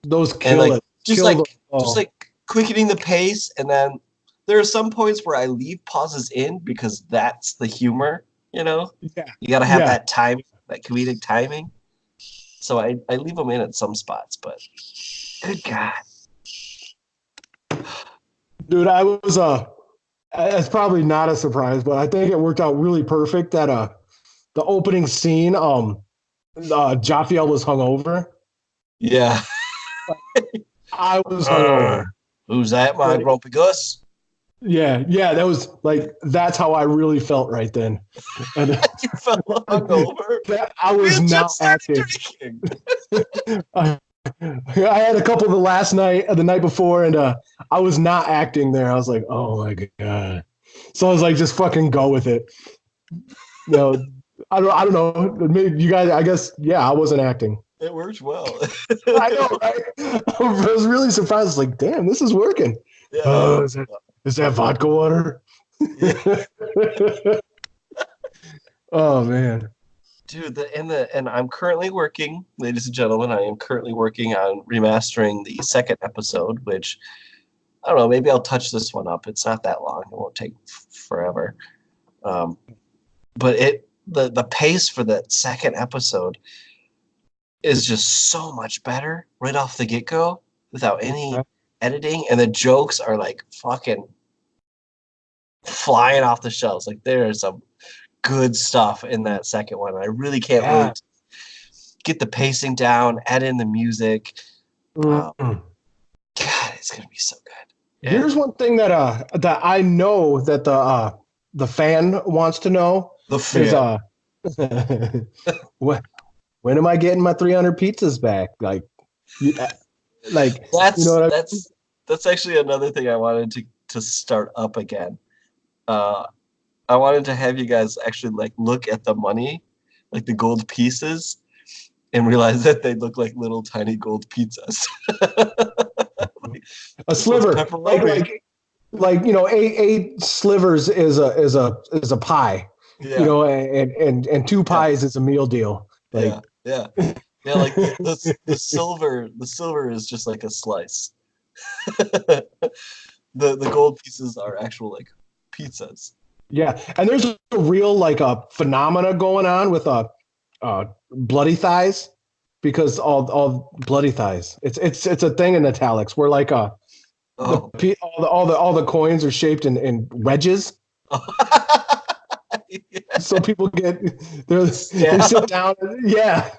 Those and kill like it. Kill the. just Oh, like quickening the pace, and then there are some points where I leave pauses in because that's the humor. You know, yeah, you got to have yeah, that that comedic timing. So I leave them in at some spots, but good God. dude. I was. It's probably not a surprise, but I think it worked out really perfect. That the opening scene. Jaffiel was hungover. Yeah. I was hungover. Who's that, my Like, grumpy Gus? yeah, yeah. That was like that's how I really felt right then. And You fell hungover. that I We was had not just started acting. drinking. I, I had a couple the last night, the night before, and I was not acting there. I was like, oh my god. So I was like, just fucking go with it. You know, I don't know. Maybe you guys, I guess, yeah, I wasn't acting. It worked well. I know, right? I was really surprised. I was like, damn, this is working. Yeah. Oh, is that vodka water? Yeah. Oh man. Dude, and I'm currently working, ladies and gentlemen, I am currently working on remastering the second episode, which I don't know, maybe I'll touch this one up. It's not that long. It won't take forever. Um, but the pace for the second episode is just so much better right off the get-go without any editing, and the jokes are like fucking flying off the shelves. Like there is some good stuff in that second one. I really can't Yeah. wait to get the pacing down, add in the music. Um, Mm. God, it's gonna be so good. And Here's one thing that I know that the fan wants to know the is fan. when when am I getting my 300 pizzas back? You, uh, you know That's what I mean? that's that's actually another thing I wanted to start up again. Uh, I wanted to have you guys actually like look at the money, like the gold pieces, and realize that they look like little tiny gold pizzas. A This one's sliver, pepperoni. you know, eight slivers is a pie, you Yeah, know, and two yeah, pies is a meal deal. Like, yeah, yeah, yeah. Like the silver is just like a slice. The gold pieces are actual like pizzas. yeah, and there's a real like a phenomena going on with bloody thighs because all bloody thighs. It's a thing in italics where like Oh. all the coins are shaped in wedges. Yeah. So people they sit Stab. down. Yeah,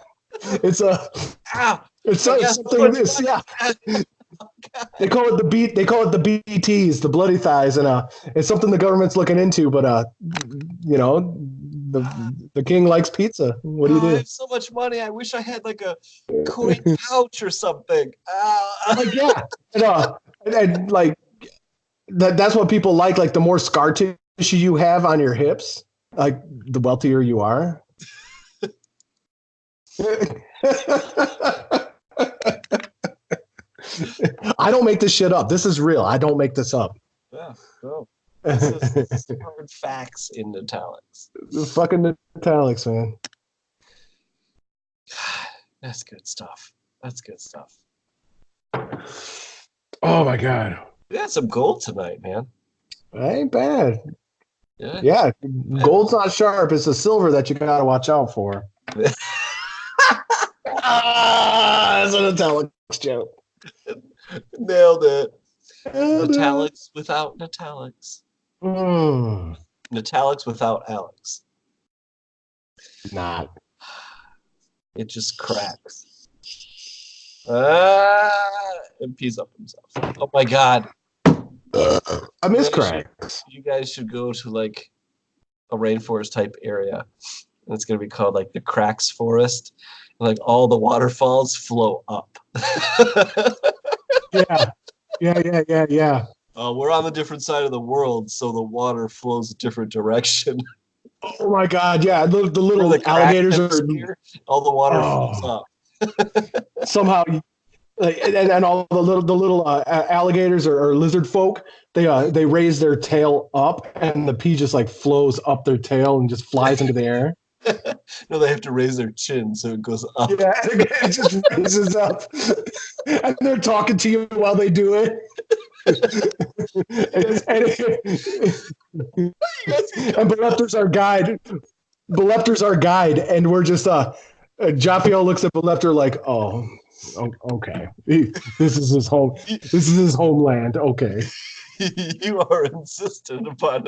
it's a Ow. it's Yes, so something. much This yeah. money. God. They call it the beat. They call it the BTs, the bloody thighs, and it's something the government's looking into. But you know, the the king likes pizza. What do you Oh, I do? have so much money. I wish I had like a coin pouch or something. Like yeah, and like that's what people like. Like the more scar tissue you have on your hips, like the wealthier you are. I don't make this shit up. This is real. I don't make this up. Yeah, no. This is hard facts in italics. Fucking italics, man. That's good stuff. That's good stuff. Oh my god, We got some gold tonight, man. that ain't bad. Yeah. Yeah, gold's not sharp. It's the silver that you gotta watch out for. That's an italics joke. Nailed it. And, Italics without italics. mm, Italics without Alex. not. It just cracks. Ah, and pees up himself. Oh my god. I You miss guys should, cracks. you guys should go to like a rainforest type area. And it's gonna be called like the Cracks Forest. And, like all the waterfalls flow up. Yeah, yeah. We're on the different side of the world, so the water flows a different direction. Oh my God, yeah. The Where the little crack alligators are. hemisphere, all the water flows Oh, up. somehow, and all the little alligators or lizard folk. They raise their tail up, and the pee just like flows up their tail and just flies into the air. No, they have to raise their chin so it goes up. Yeah, and it just raises up, and they're talking to you while they do it. You guys, and, you guys can and come. Belepter's our guide. Belepter's our guide, and we're just Jaffiel looks at Belepter like, oh, okay, this is his home. This is his homeland. Okay. You are insistent upon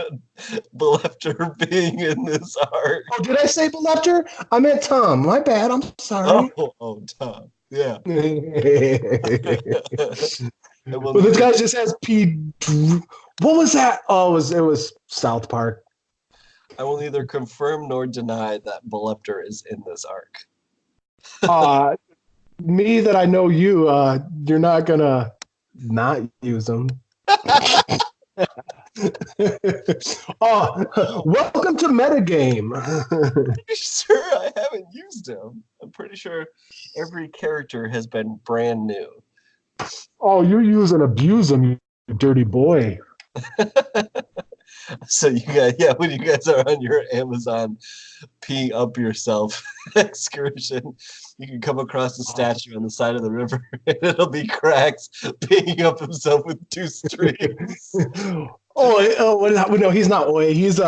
Belepter being in this arc. Oh, did I say Belepter? I meant Tom. My bad. I'm sorry. Tom. Yeah. But this guy just has P. What was that? Oh, it was South Park. I will neither confirm nor deny that Belepter is in this arc. Me that I know you, you're not gonna not use them. Welcome to metagame. Pretty sure I haven't used him. I'm pretty sure every character has been brand new. Oh, you use and abuse them, you dirty boy. So you guys, yeah, when you guys are on your Amazon pee up yourself excursion, you can come across a statue on the side of the river, and it'll be Cracks peeing up himself with two streams. No, he's not. He's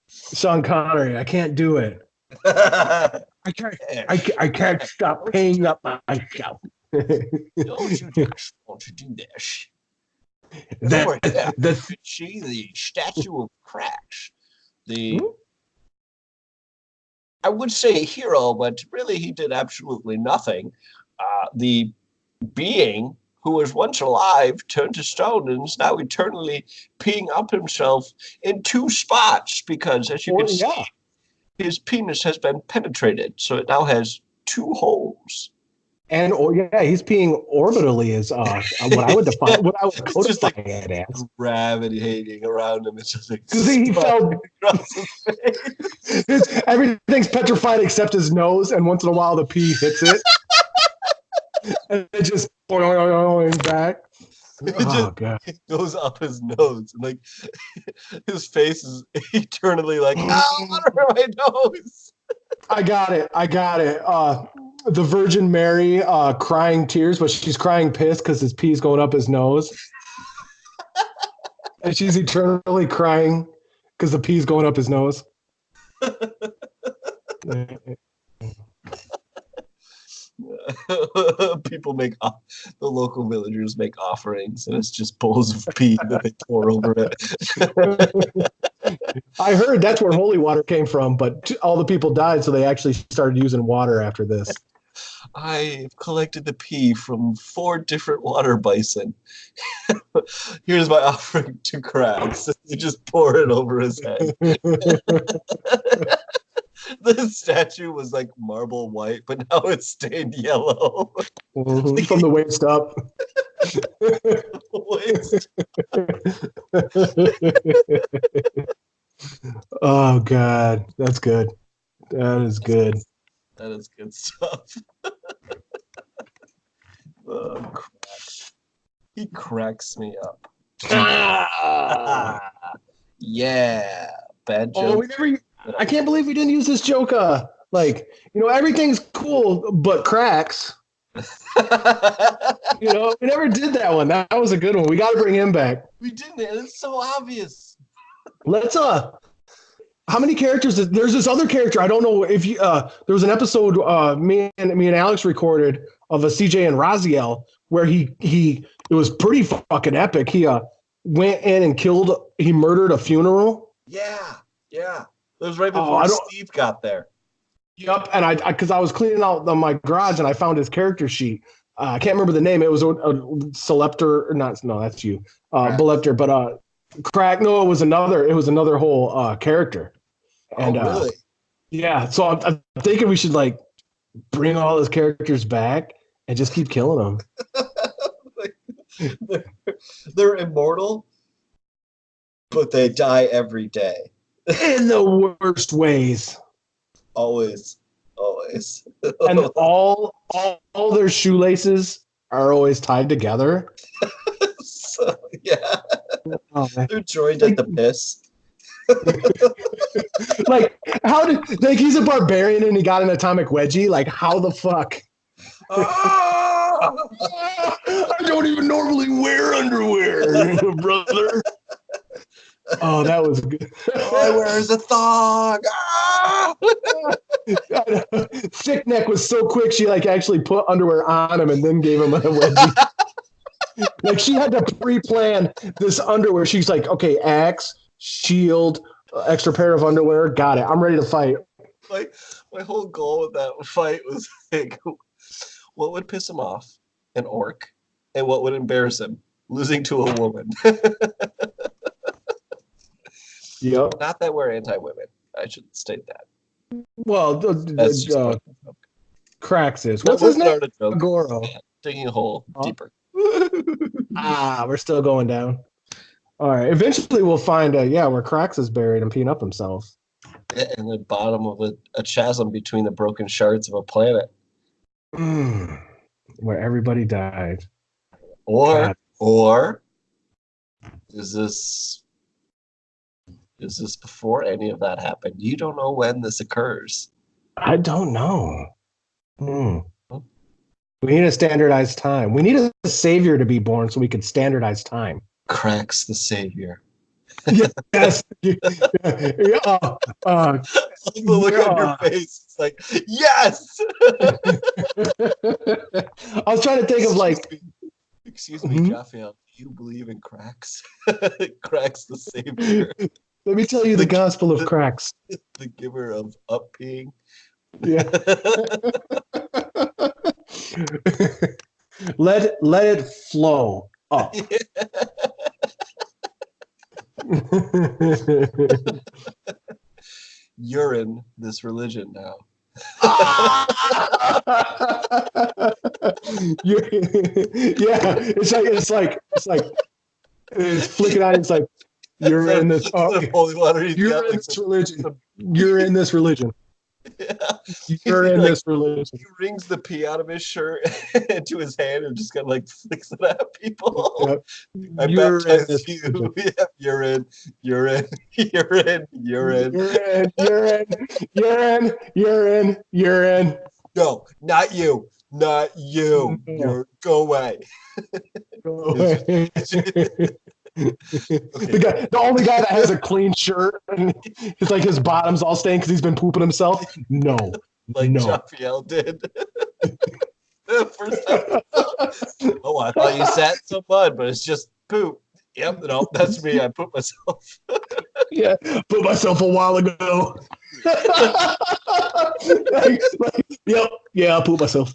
Sean Connery. I can't do it. I can't. I can't stop paying up myself. Don't you do this? See the statue of Cracks. I would say hero, but really he did absolutely nothing. The being who was once alive turned to stone and is now eternally peeing up himself in two spots because, as you can see, his penis has been penetrated, so it now has two holes. And he's peeing orbitally is what I would define. What I would codify just like it as gravitating around him. It's just like he fell across his face. Everything's petrified except his nose, and once in a while the pee hits it, and it just back. It goes up his nose, and like his face is eternally like, water in my nose. I got it. The Virgin Mary crying tears, but she's crying piss because his pee's going up his nose. And she's eternally crying because the pee's going up his nose. People the local villagers make offerings, and it's just bowls of pee that they pour over it. I heard that's where holy water came from, but all the people died, so they actually started using water after this. I've collected the pee from 4 different water bison. Here's my offering to Cracks. You just pour it over his head. The statue was like marble white, but now it's stained yellow. From the waist up. Oh, God. That's good. That is good. That is good stuff. He cracks me up. Yeah. Bad joke. I can't believe we didn't use this joke. Everything's cool, but Cracks. We never did that one. That was a good one. We got to bring him back. We didn't. It's so obvious. Let's how many characters? There's this other character. I don't know if you. There was an episode me and Alex recorded of a CJ and Raziel where it was pretty fucking epic. He went in and he murdered a funeral. Yeah. It was right before Steve got there. Yep, and because I was cleaning out my garage and I found his character sheet. I can't remember the name. It was a Seleptor, or not. No, that's you, Beleptor. But Crack. No, it was another. It was another whole character. Oh, And really? yeah, so I'm thinking we should like bring all those characters back and just keep killing them. Like, they're immortal, but they die every day. In the worst ways. Always. And all their shoelaces are always tied together. So, yeah. Oh, They're joined at the piss. Like, how did, like, he's a barbarian and he got an atomic wedgie? Like, how the fuck? I don't even normally wear underwear, brother. Oh, that was good. All I wear is a thong. Thick Neck was so quick, she like actually put underwear on him and then gave him a wedgie. Like, she had to pre-plan this underwear. She's like, okay, axe, shield, extra pair of underwear. Got it. I'm ready to fight. Like, my whole goal with that fight was like, what would piss him off? An orc. And what would embarrass him? Losing to a woman. Yep. Not that we're anti-women. I should state that. Well, Cracks is. What's his name? Agoro. Digging a hole deeper. We're still going down. All right. Eventually, we'll find where Cracks is buried and peeing up himself. In the bottom of a chasm between the broken shards of a planet. Where everybody died. Or is this before any of that happened? You don't know when this occurs. I don't know. We need a standardized time. We need a savior to be born so we can standardize time. Cracks the savior. Yes. The look on your face. It's like, yes! I was trying to think of like... Excuse me, Raphael. Do you believe in Cracks? Cracks the savior. Let me tell you the gospel of Cracks. The giver of up-peeing. Yeah. Let it flow up. You're in this religion now. Yeah, it's like it's flicking out. It's like you're in this. Holy water. You're in this religion. You're in this religion. Yeah. You're in this religion. He wrings the pee out of his shirt into his hand and just kind of like flicks it at people. Yep. I baptize you. Yep, you're in. You're in. You're in. You're in. You're in. You're in. You're in. You're in. No, not you. Not you. No. You're go away. Go away. The only guy that has a clean shirt and it's like his bottom's all stained because he's been pooping himself. No, like no. Raphael did. First time. Oh, I thought you sat in some mud, but it's just poop. Yep, no, that's me. I pooped myself. Yeah, put myself a while ago. Yep, yeah, I pooped myself.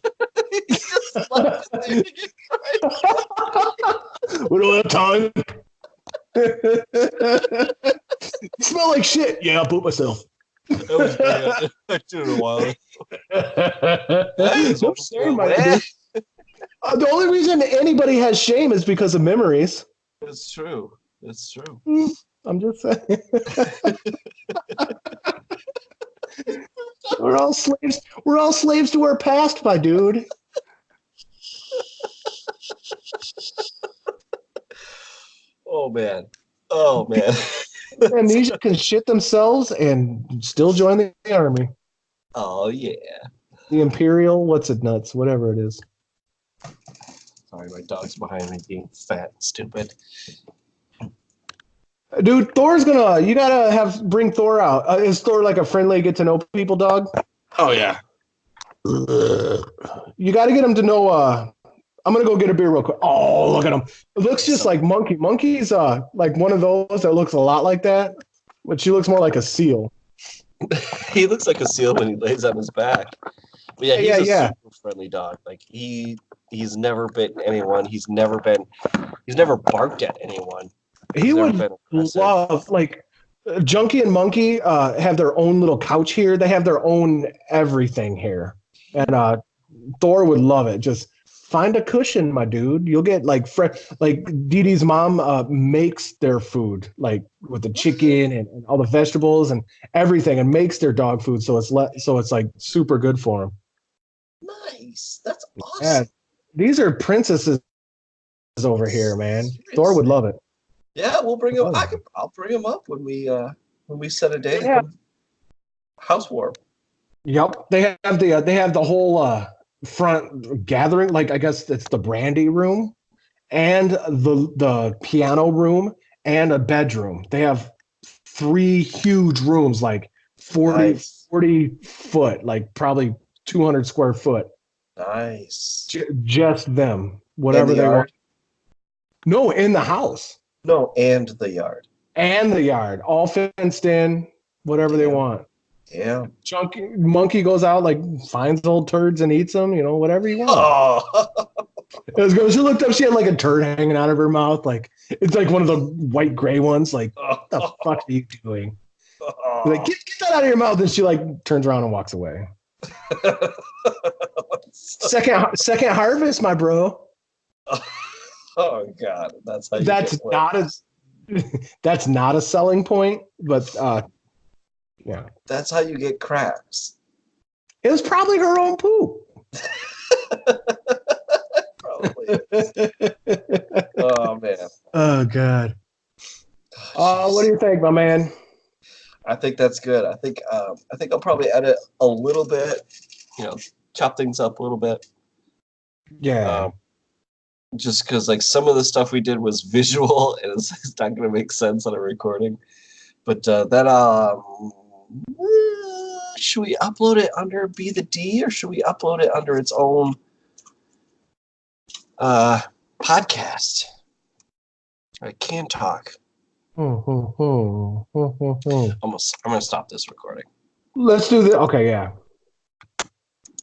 We don't have time. You smell like shit. Yeah, I pooped myself. That was bad. I did it a while ago. The only reason anybody has shame is because of memories. It's true. It's true. I'm just saying. We're all slaves. We're all slaves to our past, my dude. Oh man. Oh man. Amnesia can shit themselves and still join the army. Oh yeah. The Imperial, what's it nuts? Whatever it is. Sorry, my dog's behind me being fat and stupid. Dude, Thor's gonna. You gotta bring Thor out. Is Thor like a friendly, get to know people dog? Oh yeah. You gotta get him to know. I'm gonna go get a beer real quick. Oh, look at him. It looks just like Monkey. Monkey's like one of those that looks a lot like that, but she looks more like a seal. He looks like a seal when he lays on his back. But yeah, he's Yeah, a yeah. super friendly dog. Like he's never bitten anyone. He's never barked at anyone. He He's never would been aggressive. love like Junkie and Monkey have their own little couch here. They have their own everything here, and Thor would love it. Just find a cushion, my dude. You'll get like fresh. Like Dee Dee's mom makes their food like with the chicken and all the vegetables and everything, and makes their dog food. So it's like super good for them. Nice. That's Yeah, awesome. these are princesses over here, man. Thor would Seriously. love it. Yeah, we'll bring him. Love I'll bring him up when we set a day to it. come house warm. Yep, they have the whole front gathering. Like I guess it's the brandy room and the piano room and a bedroom. They have three huge rooms, like 40 Nice. 40 foot, like probably 200 square foot. Nice. Just them, And the whatever they want. yard? No, in the house No, and the yard. and the yard, all fenced in, whatever they Damn. want. Damn. Chunky monkey goes out, like finds old turds and eats them. Whatever you want. Oh. It was good. She looked up. She had like a turd hanging out of her mouth. Like it's like one of the white gray ones. Like what the fuck are you doing? Like get that out of your mouth. And she like turns around and walks away. Second harvest, my bro. Oh God, that's how you That's get not a that's not a selling point, but yeah, That's how you get crabs. it was probably her own poop. Probably. Oh man. Oh god. Oh, What do you think, my man? I think that's good. I think I'll probably edit a little bit, chop things up a little bit. Yeah. Just because like some of the stuff we did was visual and it's not going to make sense on a recording. But should we upload it under Be the D or should we upload it under its own podcast? I can talk. Hmm. I'm gonna stop this recording. Let's do this. Okay, yeah.